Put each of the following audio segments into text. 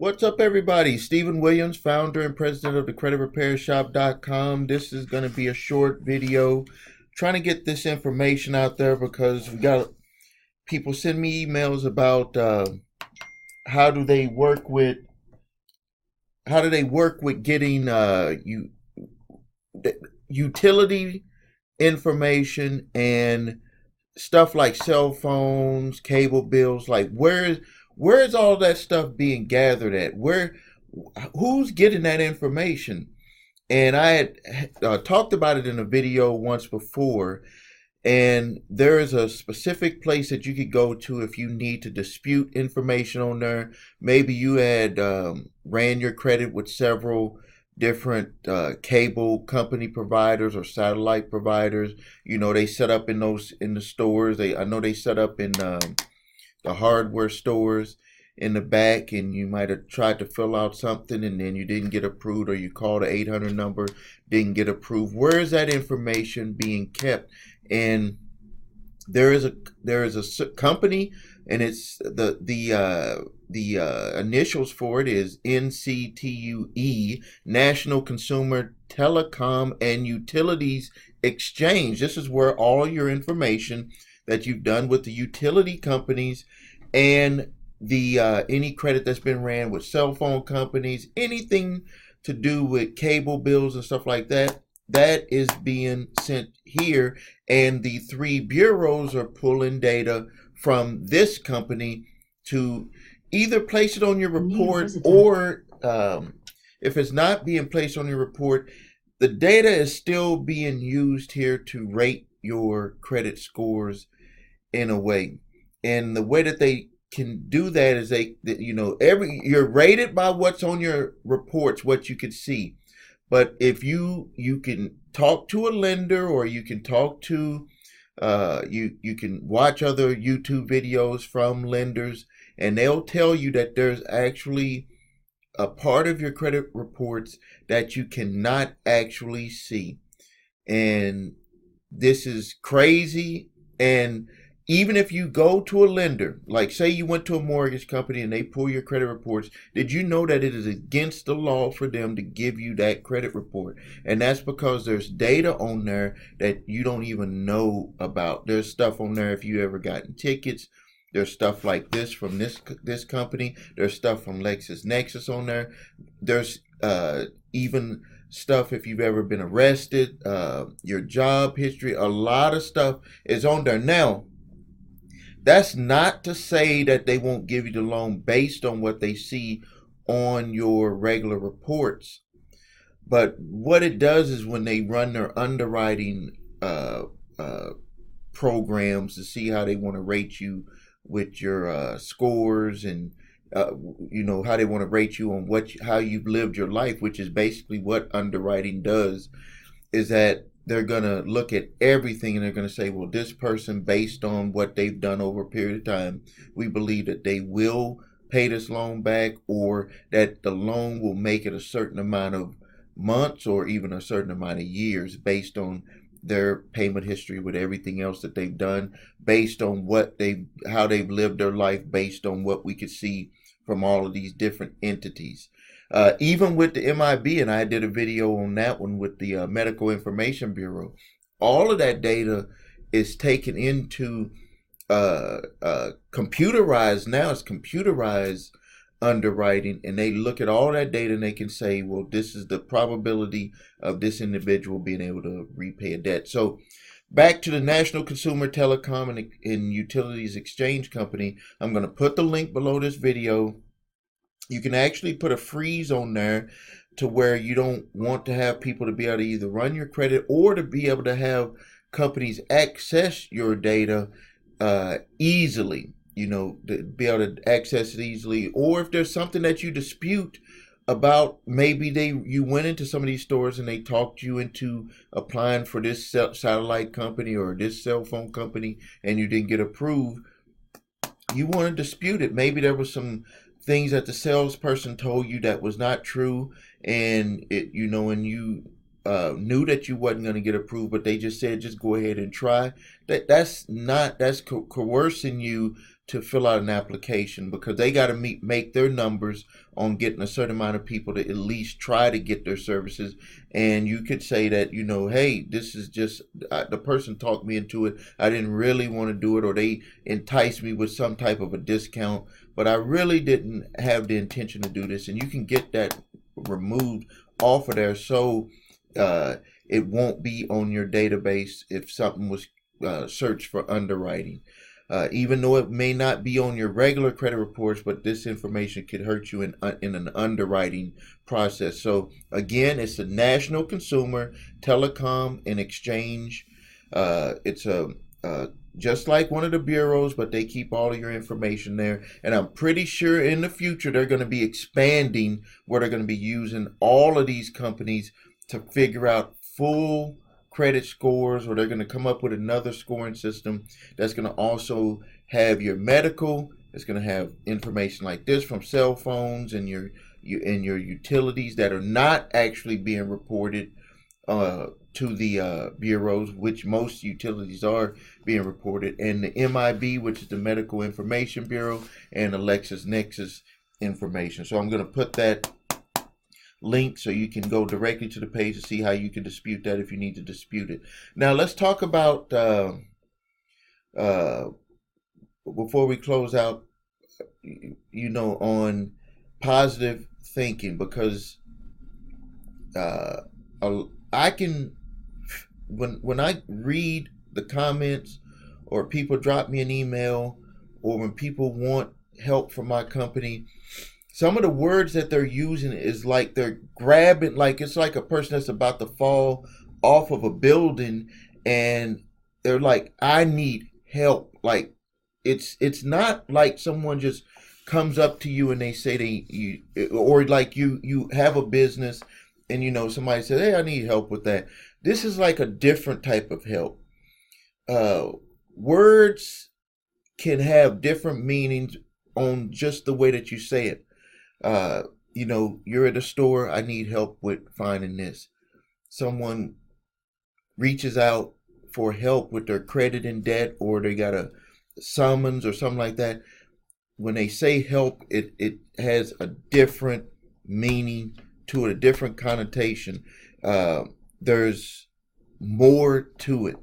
What's up, everybody? Stephen Williams, founder and president of the creditrepairshop.com. This is going to be a short video trying to get this information out there because we got people send me emails about how do they work with getting utility information and stuff like cell phones, cable bills. Like where is all that stuff being gathered at? Who's getting that information? And I had talked about it in a video once before, and there is a specific place that you could go to if you need to dispute information on there. Maybe you had ran your credit with several different cable company providers or satellite providers. You know, they set up in the stores. I know they set up in the hardware stores in the back, and you might have tried to fill out something and then you didn't get approved, or you called the 800 number, didn't get approved. Where is that information being kept? And there is a company, and it's the initials for it is Nctue, National Consumer Telecom and Utilities Exchange. This is where all your information that you've done with the utility companies and the any credit that's been ran with cell phone companies, anything to do with cable bills and stuff like that, that is being sent here. And the three bureaus are pulling data from this company to either place it on your report, or if it's not being placed on your report, the data is still being used here to rate your credit scores in a way. And the way that they can do that is you're rated by what's on your reports, what you can see. But if you can talk to a lender, or you can talk to you can watch other YouTube videos from lenders, and they'll tell you that there's actually a part of your credit reports that you cannot actually see. And this is crazy. And even if you go to a lender, like say you went to a mortgage company and they pull your credit reports, did you know that it is against the law for them to give you that credit report? And that's because there's data on there that you don't even know about. There's stuff on there if you ever gotten tickets. There's stuff like this from this company. There's stuff from LexisNexis on there. There's even stuff if you've ever been arrested, your job history. A lot of stuff is on there. Now, that's not to say that they won't give you the loan based on what they see on your regular reports. But what it does is when they run their underwriting programs to see how they want to rate you with your scores, and how they want to rate you on how you've lived your life, which is basically what underwriting does, is that they're going to look at everything and they're going to say, well, this person, based on what they've done over a period of time, we believe that they will pay this loan back, or that the loan will make it a certain amount of months or even a certain amount of years based on their payment history with everything else that they've done, based on how they've lived their life, based on what we could see from all of these different entities. Even with the MIB, and I did a video on that one with the Medical Information Bureau, all of that data is taken into computerized. Now it's computerized underwriting, and they look at all that data and they can say, well, this is the probability of this individual being able to repay a debt. So back to the National Consumer Telecom and Utilities Exchange Company, I'm going to put the link below this video. You can actually put a freeze on there to where you don't want to have people to be able to either run your credit or to be able to have companies access your data easily, to be able to access it easily. Or if there's something that you dispute about, maybe you went into some of these stores and they talked you into applying for this satellite company or this cell phone company and you didn't get approved, you want to dispute it. Maybe there was some things that the salesperson told you that was not true, and and you knew that you wasn't going to get approved, but they just said just go ahead and try. That's coercing you to fill out an application, because they got to make their numbers on getting a certain amount of people to at least try to get their services. And you could say that, hey, this is just the person talked me into it. I didn't really want to do it, or they enticed me with some type of a discount, but I really didn't have the intention to do this. And you can get that removed off of there, so it won't be on your database if something was searched for underwriting. Even though it may not be on your regular credit reports, but this information could hurt you in an underwriting process. So again, it's the National Consumer Telecom and Exchange. It's just like one of the bureaus, but they keep all of your information there. And I'm pretty sure in the future they're going to be expanding where they're going to be using all of these companies to figure out full credit scores, or they're going to come up with another scoring system that's going to also have your medical. It's going to have information like this from cell phones and your utilities that are not actually being reported to the bureaus, which most utilities are being reported, and the MIB, which is the Medical Information Bureau, and the LexisNexis information. So I'm going to put that link so you can go directly to the page to see how you can dispute that if you need to dispute it. Now let's talk about before we close out, on positive thinking, because I can, when I read the comments, or people drop me an email, or when people want help from my company, some of the words that they're using is like they're grabbing, like it's like a person that's about to fall off of a building, and they're like, I need help. Like it's not like someone just comes up to you and they say or like you have a business and somebody says, hey, I need help with that. This is like a different type of help. Words can have different meanings on just the way that you say it. You're at a store, I need help with finding this. Someone reaches out for help with their credit and debt, or they got a summons or something like that. When they say help, it has a different meaning to it, a different connotation. There's more to it.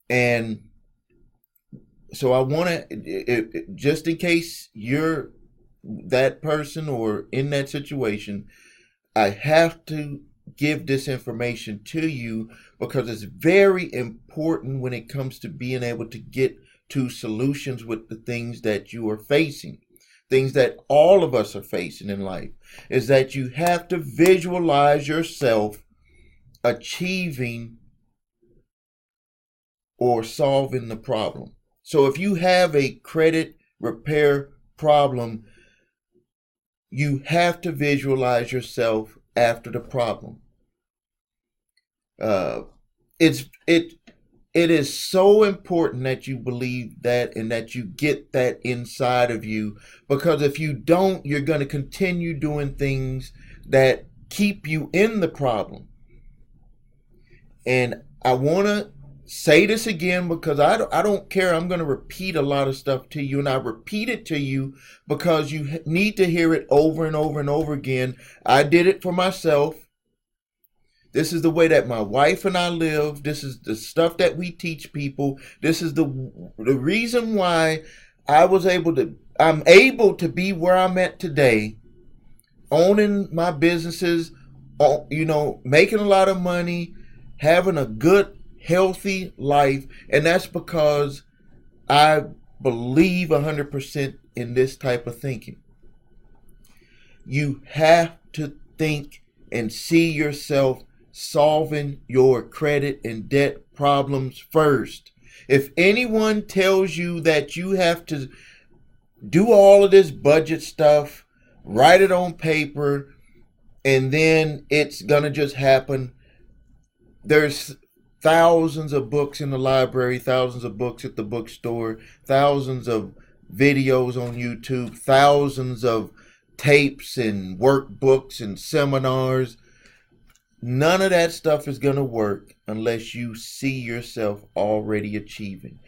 And so I want to, just in case you're that person or in that situation, I have to give this information to you because it's very important when it comes to being able to get to solutions with the things that you are facing. Things that all of us are facing in life is that you have to visualize yourself achieving or solving the problem. So if you have a credit repair problem, you have to visualize yourself after the problem. It is so important that you believe that and that you get that inside of you, because if you don't, you're going to continue doing things that keep you in the problem. And I want to say this again because I don't care. I'm going to repeat a lot of stuff to you, and I repeat it to you because you need to hear it over and over and over again. I did it for myself. This is the way that my wife and I live. This is the stuff that we teach people. This is the reason why I'm able to be where I'm at today, owning my businesses, making a lot of money, having a good, healthy life. And that's because I believe 100% in this type of thinking. You have to think and see yourself solving your credit and debt problems first. If anyone tells you that you have to do all of this budget stuff, write it on paper, and then it's gonna just happen, there's thousands of books in the library, thousands of books at the bookstore, thousands of videos on YouTube, thousands of tapes and workbooks and seminars. None of that stuff is going to work unless you see yourself already achieving.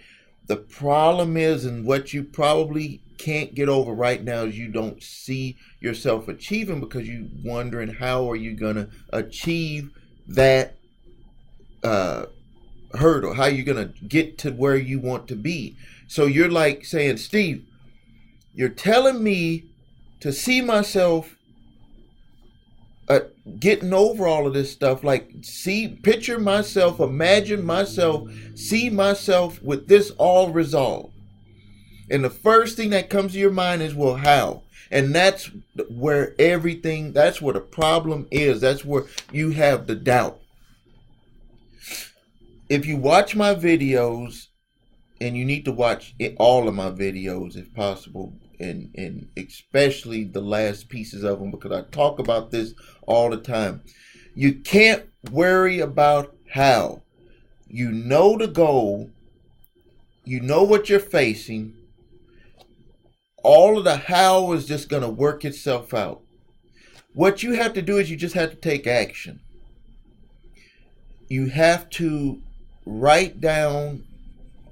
The problem is, and what you probably can't get over right now, is you don't see yourself achieving because you're wondering how are you going to achieve that hurdle, how you're going to get to where you want to be. So you're like saying, Steve, you're telling me to see myself getting over all of this stuff, like picture myself, imagine myself, see myself with this all resolved. And the first thing that comes to your mind is, well, how? And that's where that's where the problem is. That's where you have the doubt. If you watch my videos, and you need to watch all of my videos if possible, and especially the last pieces of them, because I talk about this all the time. You can't worry about how. You know the goal. You know what you're facing. All of the how is just going to work itself out. What you have to do is you just have to take action. You have to write down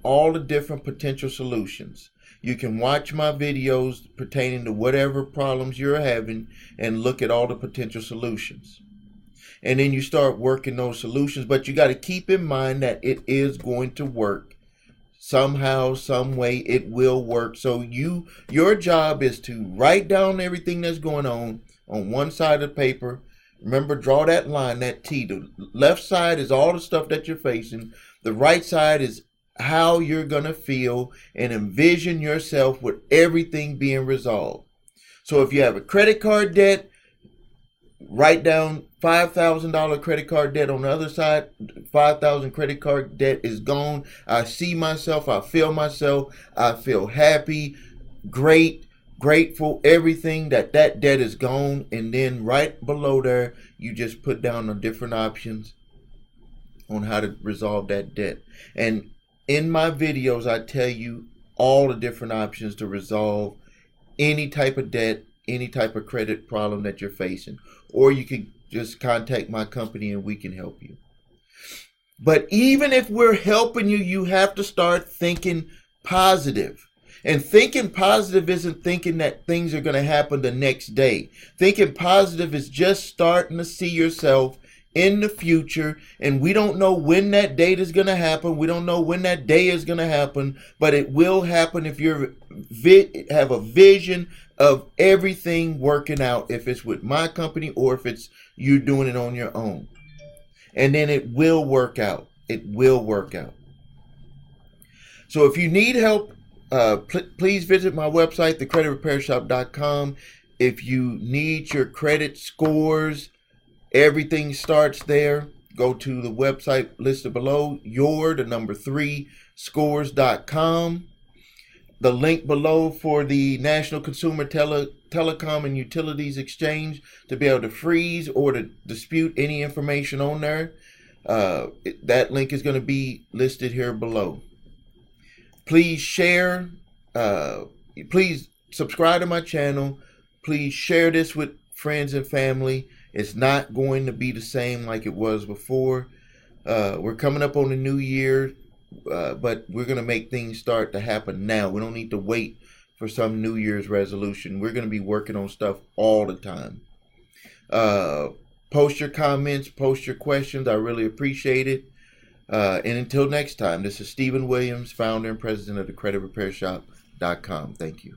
all the different potential solutions. You can watch my videos pertaining to whatever problems you're having and look at all the potential solutions. And then you start working those solutions, but you got to keep in mind that it is going to work. Somehow, some way, it will work. So your job is to write down everything that's going on one side of the paper. Remember, draw that line, that T. The left side is all the stuff that you're facing. The right side is how you're going to feel, and envision yourself with everything being resolved. So if you have a credit card debt, write down $5,000 credit card debt on the other side. 5,000 credit card debt is gone. I see myself, I feel myself, I feel happy, great, grateful, everything that debt is gone. And then right below there, you just put down the different options on how to resolve that debt. And in my videos, I tell you all the different options to resolve any type of debt, any type of credit problem that you're facing. Or you can just contact my company and we can help you. But even if we're helping you, you have to start thinking positive. And thinking positive isn't thinking that things are going to happen the next day. Thinking positive is just starting to see yourself in the future, and we don't know when that date is going to happen. We don't know when that day is going to happen, but it will happen if you have a vision of everything working out, if it's with my company or if it's you doing it on your own. And then it will work out. It will work out. So if you need help, please visit my website, thecreditrepairshop.com. If you need your credit scores, everything starts there. Go to the website listed below, the number 3 scores.com. The link below for the National Consumer Telecom and Utilities Exchange to be able to freeze or to dispute any information on there. That link is going to be listed here below. Please share. Please subscribe to my channel. Please share this with friends and family. It's not going to be the same like it was before. We're coming up on the new year, but we're going to make things start to happen now. We don't need to wait for some New Year's resolution. We're going to be working on stuff all the time. Post your comments, post your questions. I really appreciate it. And until next time, this is Stephen Williams, founder and president of thecreditrepairshop.com. Thank you.